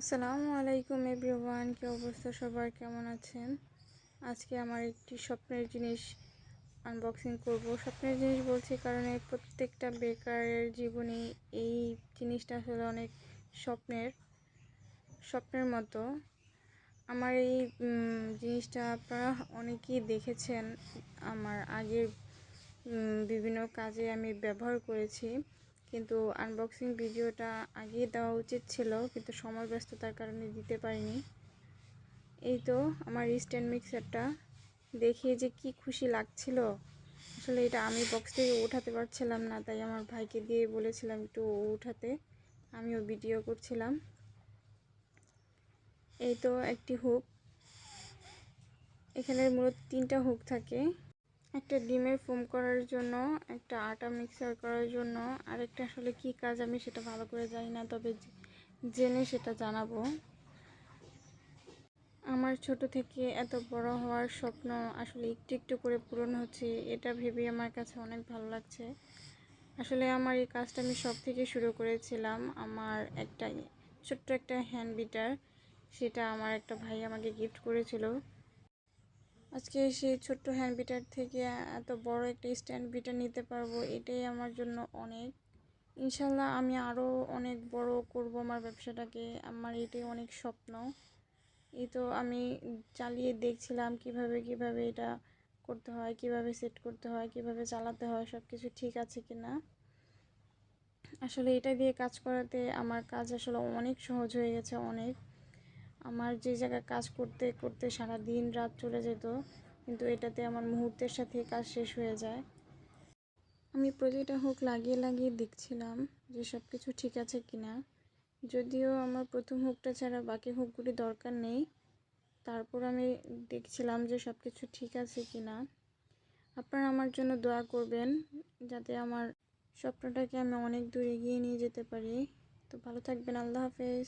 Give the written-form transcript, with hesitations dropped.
আসসালামু আলাইকুম এভরিওয়ান, কি অবস্থা সবার, কেমন আছেন? আজকে আমার একটি স্বপ্নের জিনিস আনবক্সিং করব। স্বপ্নের জিনিস বলছি কারণ প্রত্যেকটা বেকারের জীবনে এই জিনিসটা আসলে অনেক স্বপ্নের স্বপ্নের মতো। আমার এই জিনিসটা আপনারা অনেকেই দেখেছেন, আমার আগের বিভিন্ন কাজে আমি ব্যবহার করেছি, কিন্তু আনবক্সিং ভিডিওটা আগেই দেওয়া উচিত ছিল, কিন্তু সময় ব্যস্ততার কারণে দিতে পারিনি। এই তো আমার স্ট্যান্ড মিক্সারটা দেখে যে কি খুশি লাগছিল। আসলে এটা আমি বক্স থেকে উঠাতে পারছিলাম না, তাই আমার ভাইকে দিয়ে বলেছিলাম একটু উঠাতে, আমিও ভিডিও করছিলাম। এই তো একটি হুক, এখানে মূলত 3টা হুক থাকে, একটা ডিমের ফোম করার জন্য, একটা আটা মিক্সার করার জন্য, আরেকটা আসলে কি কাজ আমি সেটা ভালো করে জানি না, তবে জেনে সেটা জানাবো। আমার ছোট থেকে এত বড় হওয়ার স্বপ্ন আসলে একটু একটু করে পূরণ হচ্ছে, এটা ভেবে আমার কাছে অনেক ভালো লাগছে। আসলে আমার এই কাজটা আমি সব থেকে শুরু করেছিলাম আমার একটা ছোট্ট একটা হ্যান্ড বিটার, সেটা আমার একটা ভাই আমাকে গিফট করেছিল। আজকে সেই ছোট্ট হ্যান্ড বিটার থেকে এত বড় একটা স্ট্যান্ড বিটার নিতে পারবো, এটাই আমার জন্য অনেক। ইনশাল্লাহ আমি আরও অনেক বড় করব আমার ব্যবসাটাকে, আমার এটাই অনেক স্বপ্ন। এই তো আমি চালিয়ে দেখছিলাম কিভাবে এটা করতে হয়, কিভাবে সেট করতে হয়, কিভাবে চালাতে হয়, সব কিছু ঠিক আছে কি না। আসলে এটা দিয়ে কাজ করাতে আমার কাজ আসলে অনেক সহজ হয়ে গেছে, অনেক। আমার যে জায়গায় কাজ করতে করতে সারা দিন রাত চলে যেত, কিন্তু এটাতে আমার মুহূর্তের সাথে কাজ শেষ হয়ে যায়। আমি প্রতিটা হুক লাগিয়ে লাগিয়ে দেখছিলাম যে সব কিছু ঠিক আছে কিনা। যদিও আমার প্রথম হুকটা ছাড়া বাকি হুকগুলি দরকার নেই, তারপর আমি দেখছিলাম যে সব কিছু ঠিক আছে কিনা। আপনারা আমার জন্য দোয়া করবেন যাতে আমার স্বপ্নটাকে আমি অনেক দূর এগিয়ে নিয়ে যেতে পারি। তো ভালো থাকবেন, আল্লাহ হাফেজ।